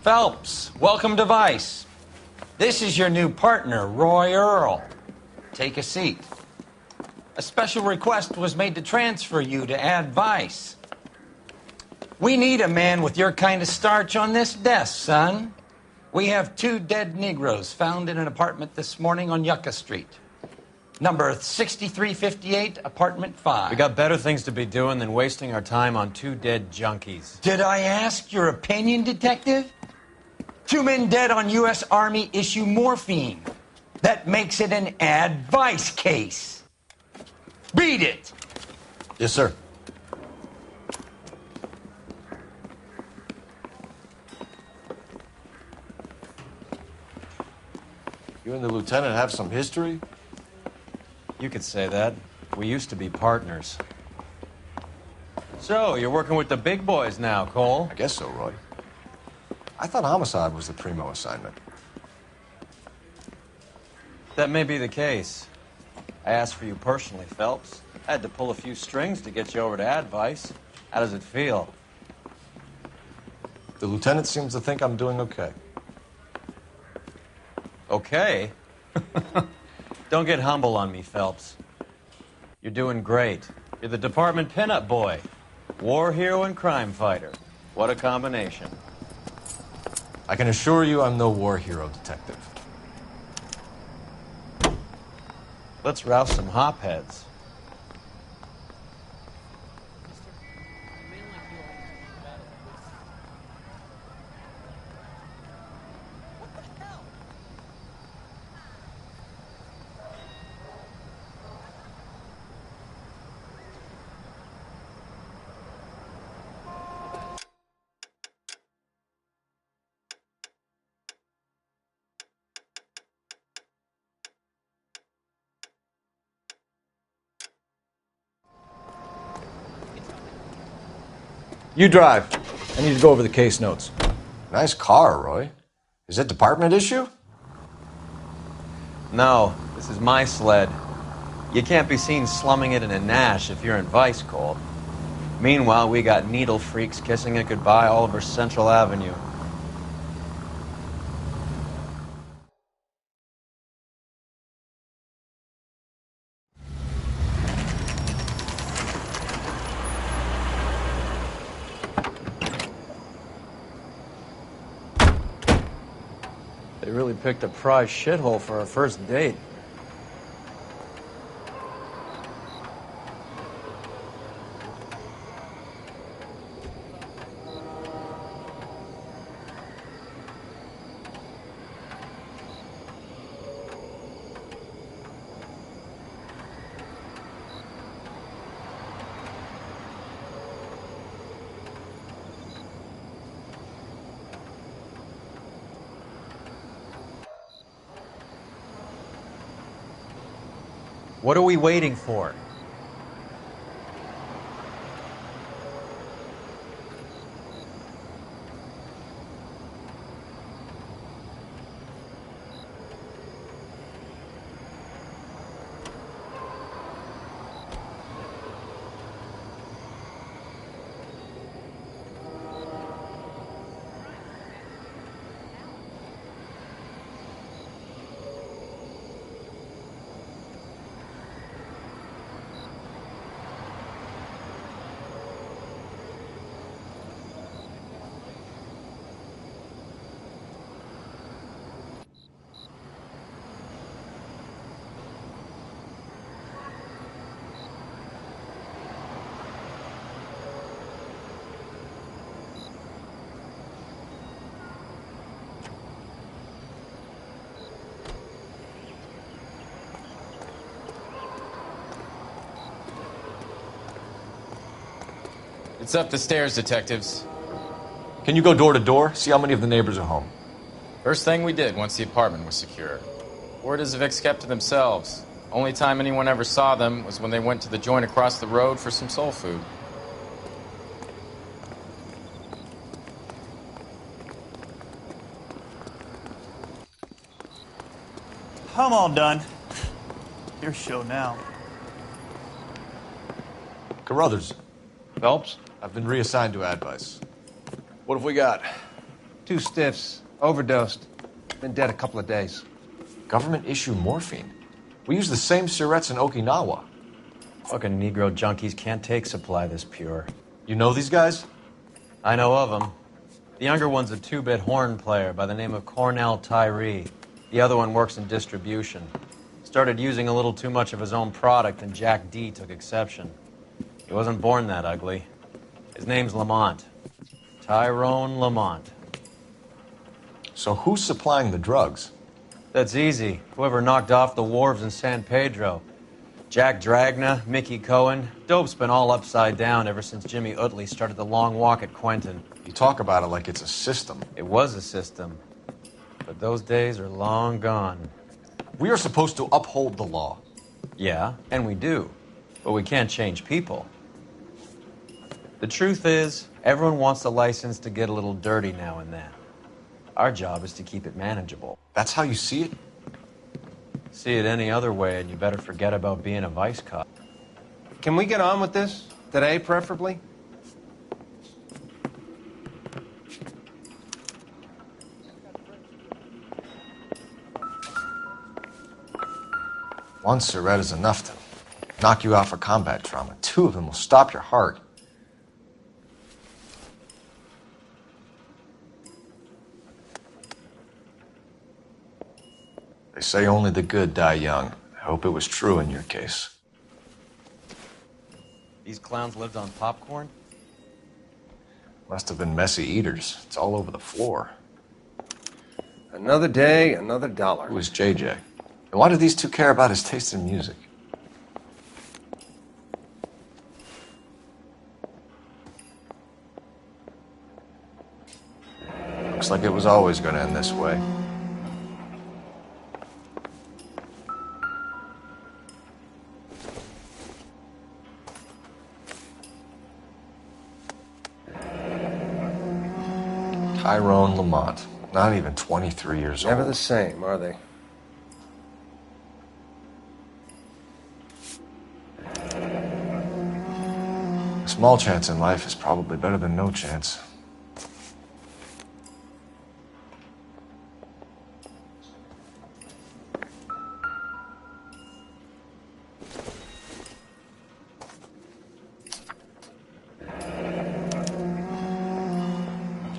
Phelps, welcome to Vice. This is your new partner, Roy Earl. Take a seat. A special request was made to transfer you to Ad Vice. We need a man with your kind of starch on this desk, son. We have 2 dead Negroes found in an apartment this morning on Yucca Street. Number 6358, apartment 5. We got better things to be doing than wasting our time on 2 dead junkies. Did I ask your opinion, detective? 2 men dead on U.S. Army issue morphine. That makes it an Ad Vice case. Beat it! Yes, sir. You and the lieutenant have some history? You could say that. We used to be partners. So, you're working with the big boys now, Cole? I guess so, Roy. I thought homicide was the primo assignment. That may be the case. I asked for you personally, Phelps. I had to pull a few strings to get you over to Ad Vice. How does it feel? The lieutenant seems to think I'm doing okay. Okay? Don't get humble on me, Phelps. You're doing great. You're the department pinup boy. War hero and crime fighter. What a combination. I can assure you I'm no war hero, detective. Let's rouse some hopheads. You drive. I need to go over the case notes. Nice car, Roy. Is it department issue? No, this is my sled. You can't be seen slumming it in a Nash if you're in Vice, Cole. Meanwhile, we got needle freaks kissing it goodbye all over Central Avenue. They really picked a prize shithole for our first date. What are we waiting for? It's up the stairs, detectives. Can you go door to door? See how many of the neighbors are home. First thing we did once the apartment was secure. Word is the Vicks kept to themselves. Only time anyone ever saw them was when they went to the joint across the road for some soul food. I'm all done. Your show now. Carruthers, Phelps? I've been reassigned to Ad Vice. What have we got? 2 stiffs, overdosed. Been dead a couple of days. Government issue morphine. We use the same syrettes in Okinawa. Fucking Negro junkies can't take supply this pure. You know these guys? I know of them. The younger one's a 2-bit horn player by the name of Cornell Tyree. The other one works in distribution. Started using a little too much of his own product, and Jack D took exception. He wasn't born that ugly. His name's Lamont. Tyrone Lamont. So who's supplying the drugs? That's easy. Whoever knocked off the wharves in San Pedro. Jack Dragna, Mickey Cohen. Dope's been all upside down ever since Jimmy Utley started the long walk at Quentin. You talk about it like it's a system. It was a system. But those days are long gone. We are supposed to uphold the law. Yeah, and we do. But we can't change people. The truth is, everyone wants the license to get a little dirty now and then. Our job is to keep it manageable. That's how you see it? See it any other way, and you better forget about being a vice cop. Can we get on with this? Today, preferably? One Surette is enough to knock you out for combat trauma. 2 of them will stop your heart. They say only the good die young. I hope it was true in your case. These clowns lived on popcorn? Must have been messy eaters. It's all over the floor. Another day, another dollar. Who is JJ? And why do these 2 care about his taste in music? Looks like it was always going to end this way. Tyrone Lamont, not even 23 years old. Never the same, are they? A small chance in life is probably better than no chance.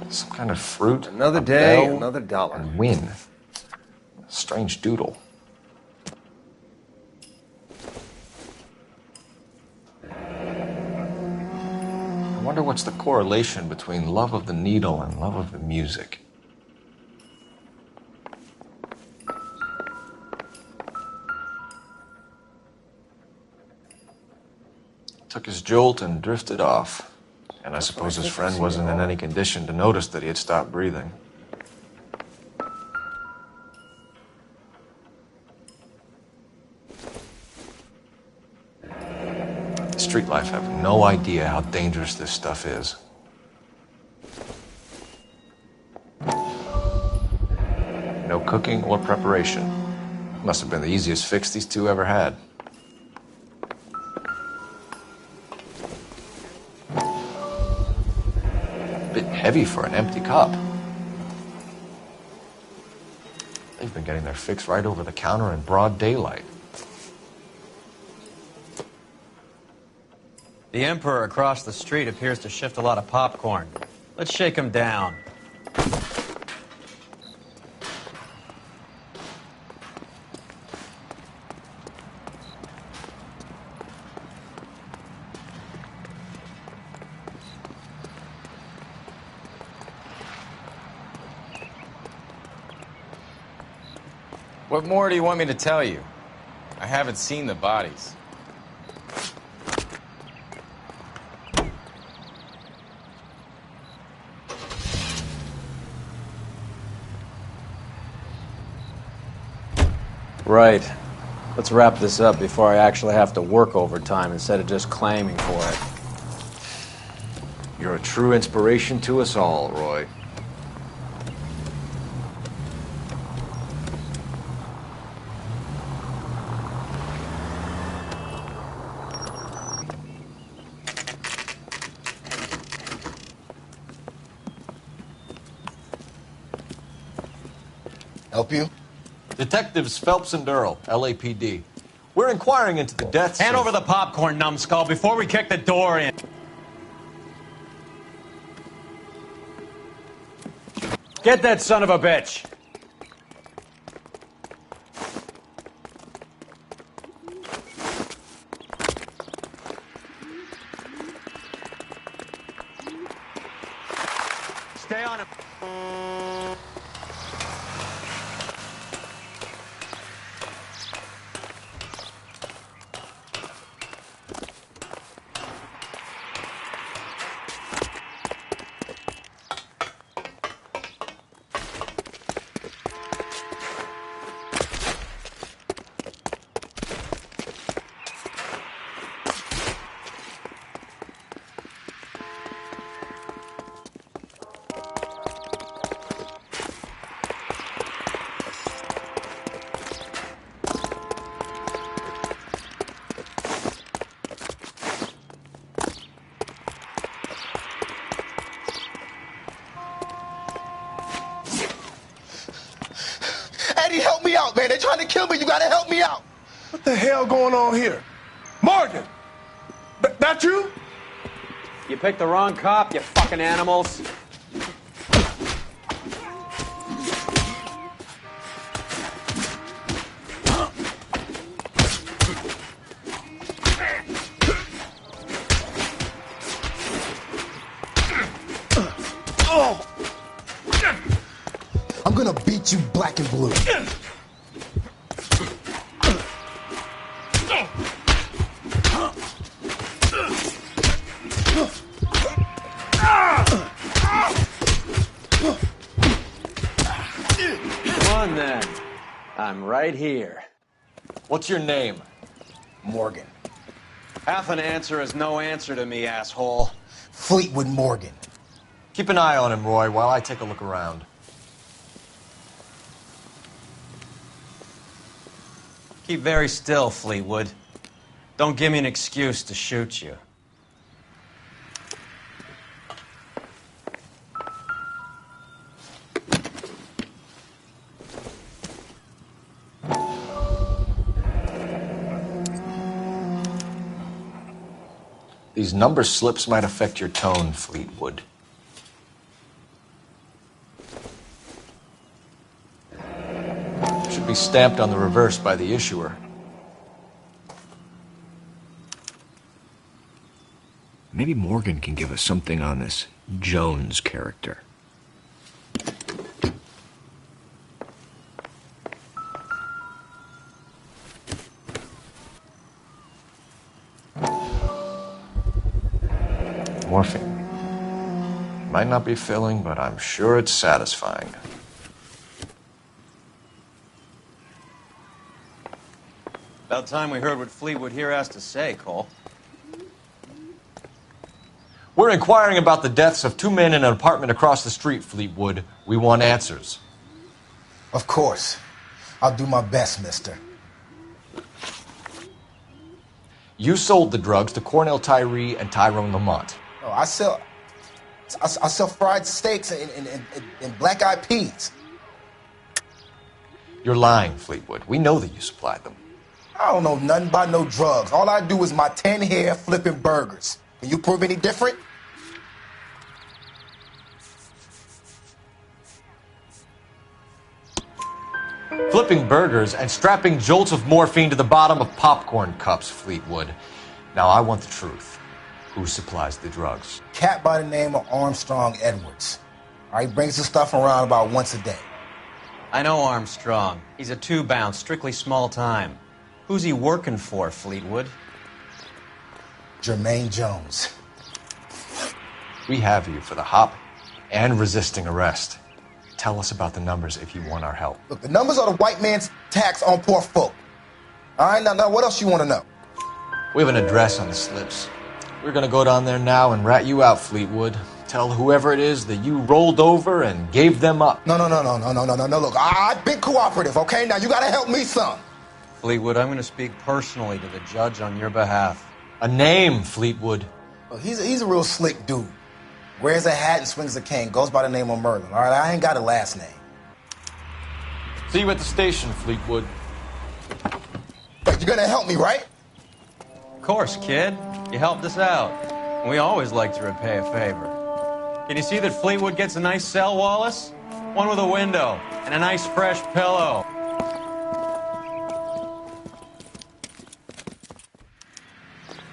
Some kind of fruit. Another a day, bell, another dollar. and win. Strange doodle. I wonder what's the correlation between love of the needle and love of the music. Took his jolt and drifted off. And I suppose his friend wasn't in any condition to notice that he had stopped breathing. Street life have no idea how dangerous this stuff is. No cooking or preparation. Must have been the easiest fix these 2 ever had. Bit heavy for an empty cup. They've been getting their fix right over the counter in broad daylight. The Emperor across the street appears to shift a lot of popcorn. Let's shake him down. What more do you want me to tell you? I haven't seen the bodies. Right. Let's wrap this up before I actually have to work overtime instead of just claiming for it. You're a true inspiration to us all, Roy. Help you? Detectives Phelps and Earl, LAPD. We're inquiring into the deaths Hand of... over the popcorn, numbskull, before we kick the door in. Get that son of a bitch! Stay on him. Eddie, help me out, man. They're trying to kill me. You gotta help me out. What the hell going on here? Morgan! That you? You picked the wrong cop, you fucking animals. I'm gonna beat you black and blue. Come on, then. I'm right here. What's your name? Morgan. Half an answer is no answer to me, asshole. Fleetwood Morgan. Keep an eye on him, Roy, while I take a look around. Keep very still, Fleetwood. Don't give me an excuse to shoot you. These number slips might affect your tone, Fleetwood. Should be stamped on the reverse by the issuer. Maybe Morgan can give us something on this Jones character. Morphine. Might not be filling, but I'm sure it's satisfying. About time we heard what Fleetwood here has to say, Cole. We're inquiring about the deaths of two men in an apartment across the street, Fleetwood. We want answers. Of course. I'll do my best, mister. You sold the drugs to Cornell Tyree and Tyrone Lamont. Oh, I sell fried steaks and black-eyed peas. You're lying, Fleetwood. We know that you supplied them. I don't know nothing about no drugs. All I do is my 10 hair flipping burgers. Can you prove any different? Flipping burgers and strapping jolts of morphine to the bottom of popcorn cups, Fleetwood. Now, I want the truth. Who supplies the drugs? Cat by the name of Armstrong Edwards. All right, brings the stuff around about once a day. I know Armstrong. He's a two-bound, strictly small time. Who's he working for, Fleetwood? Jermaine Jones. We have you for the hop and resisting arrest. Tell us about the numbers if you want our help. Look, the numbers are the white man's tax on poor folk. All right, now what else you want to know? We have an address on the slips. We're gonna go down there now and rat you out, Fleetwood. Tell whoever it is that you rolled over and gave them up. No. Look, I've been cooperative, okay? Now you gotta help me some. Fleetwood, I'm gonna speak personally to the judge on your behalf. A name, Fleetwood. Look, he's a real slick dude. Wears a hat and swings a cane. Goes by the name of Merlin. All right, I ain't got a last name. See you at the station, Fleetwood. But you're gonna help me, right? Of course, kid. You helped us out. We always like to repay a favor. Can you see that Fleetwood gets a nice cell, Wallace? One with a window and a nice fresh pillow.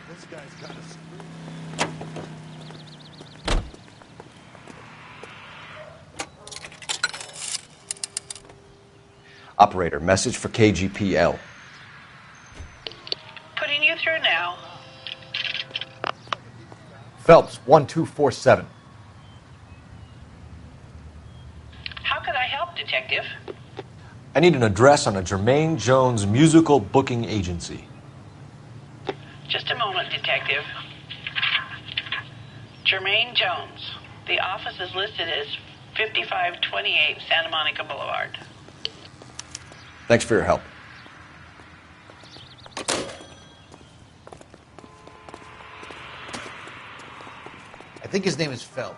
This guy's got a screw. Operator, message for KGPL. Putting you through now. Phelps, 1247. How could I help, Detective? I need an address on a Jermaine Jones musical booking agency. Just a moment, Detective. Jermaine Jones. The office is listed as 5528 Santa Monica Boulevard. Thanks for your help. I think his name is Phelps.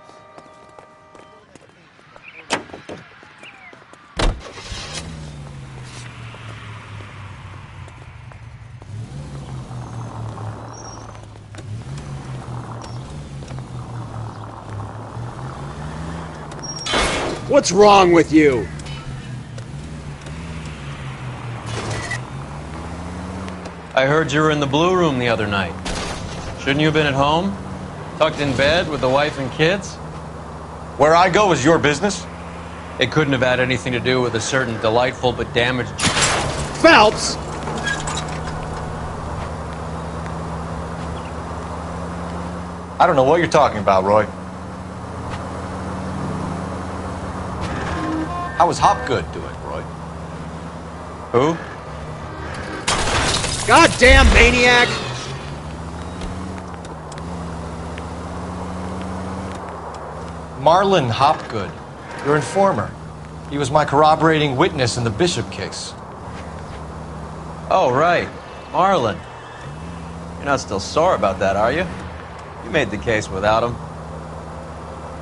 What's wrong with you? I heard you were in the Blue Room the other night. Shouldn't you have been at home? Tucked in bed with the wife and kids? Where I go is your business? It couldn't have had anything to do with a certain delightful but damaged... Phelps! I don't know what you're talking about, Roy. How was Hopgood doing, Roy? Who? Goddamn maniac! Marlon Hopgood, your informer. He was my corroborating witness in the Bishop case. Oh, right. Marlon. You're not still sore about that, are you? You made the case without him.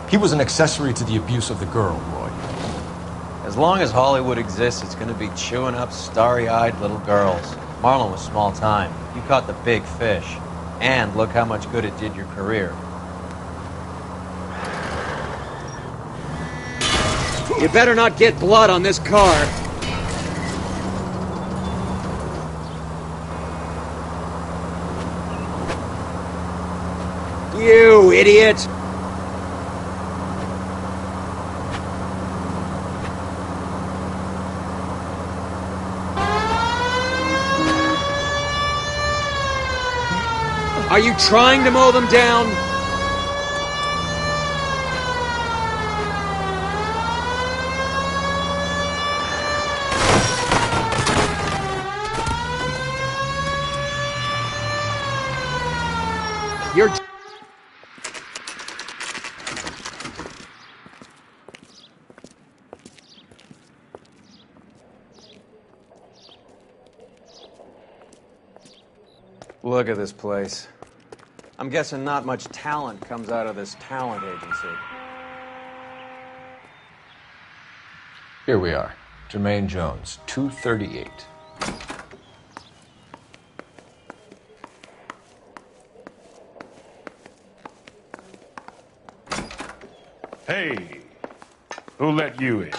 He was an accessory to the abuse of the girl, Roy. As long as Hollywood exists, it's going to be chewing up starry-eyed little girls. Marlon was small time. You caught the big fish. And look how much good it did your career. You better not get blood on this car. You idiot! Are you trying to mow them down? You're... Look at this place. I'm guessing not much talent comes out of this talent agency. Here we are. Jermaine Jones, 238. Hey, who let you in?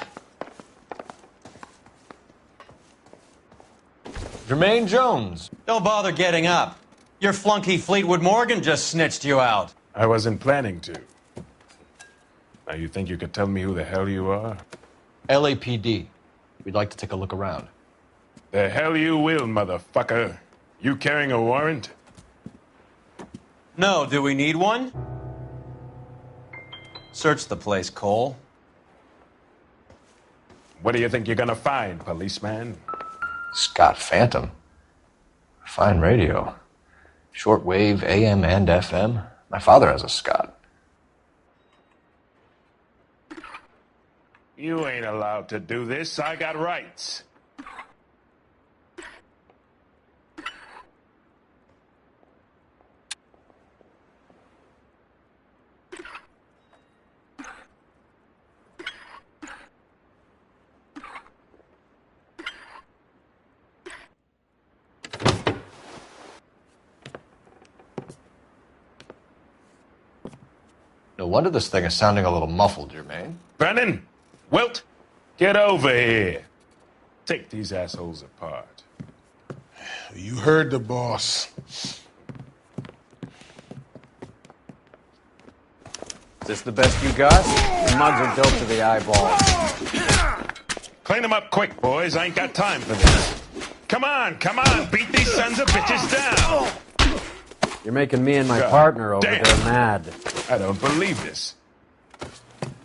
Jermaine Jones. Don't bother getting up. Your flunky Fleetwood Morgan just snitched you out. I wasn't planning to. Now, you think you could tell me who the hell you are? LAPD. We'd like to take a look around. The hell you will, motherfucker. You carrying a warrant? No, do we need one? Search the place, Cole. What do you think you're gonna find, policeman? Scott Phantom. Fine radio. Shortwave, AM and FM. My father has a Scott. You ain't allowed to do this. I got rights. No wonder this thing is sounding a little muffled, Jermaine. Brennan, Wilt, get over here. Take these assholes apart. You heard the boss. Is this the best you got? The mugs are dope to the eyeballs. Clean them up quick, boys. I ain't got time for this. Come on, beat these sons of bitches down. You're making me and my God partner over damn. there mad. I don't believe this.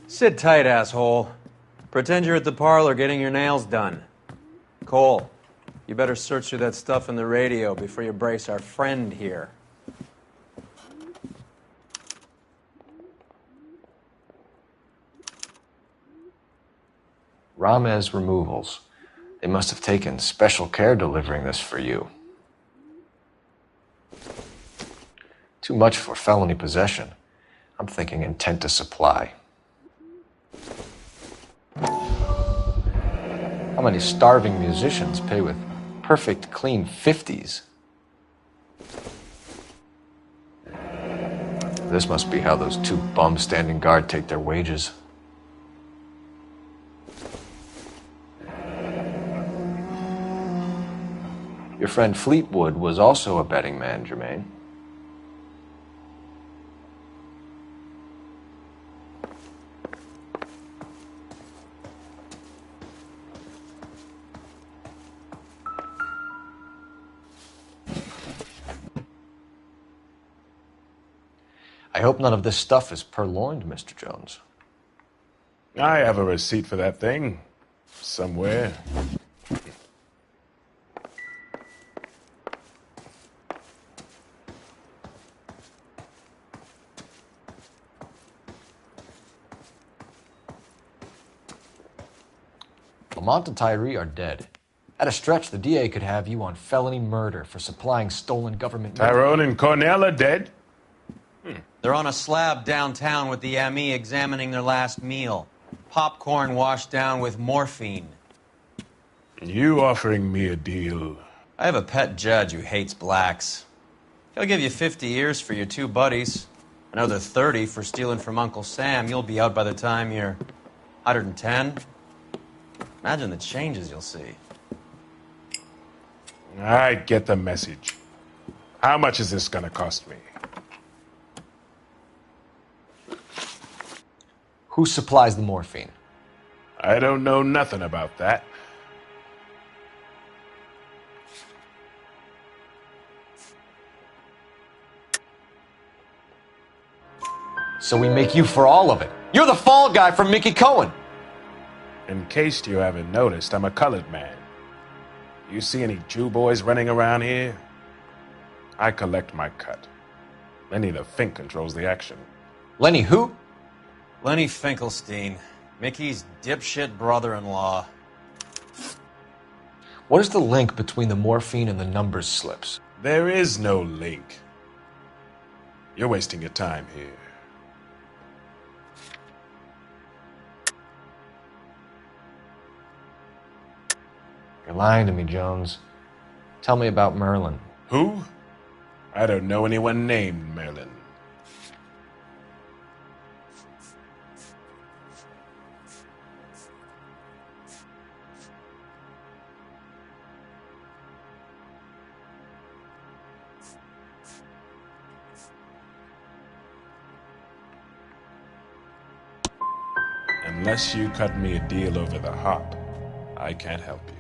Sit tight, asshole. Pretend you're at the parlor getting your nails done. Cole, you better search through that stuff in the radio before you brace our friend here. Ramez Removals. They must have taken special care delivering this for you. Too much for felony possession. I'm thinking intent to supply. How many starving musicians pay with perfect, clean 50s? This must be how those two bums standing guard take their wages. Your friend Fleetwood was also a betting man, Jermaine. I hope none of this stuff is purloined, Mr. Jones. I have a receipt for that thing. Somewhere. Lamont and Tyree are dead. At a stretch, the DA could have you on felony murder for supplying stolen government... Tyrone and Cornell are dead? They're on a slab downtown with the ME examining their last meal. Popcorn washed down with morphine. You offering me a deal? I have a pet judge who hates blacks. He'll give you 50 years for your two buddies. Another 30 for stealing from Uncle Sam. You'll be out by the time you're 110. Imagine the changes you'll see. I get the message. How much is this gonna cost me? Who supplies the morphine? I don't know nothing about that. So we make you for all of it. You're the fall guy from Mickey Cohen. In case you haven't noticed, I'm a colored man. You see any Jew boys running around here? I collect my cut. Lenny the Fink controls the action. Lenny who? Lenny Finkelstein, Mickey's dipshit brother-in-law. What is the link between the morphine and the numbers slips? There is no link. You're wasting your time here. You're lying to me, Jones. Tell me about Merlin. Who? I don't know anyone named Merlin. Unless you cut me a deal over the hop, I can't help you.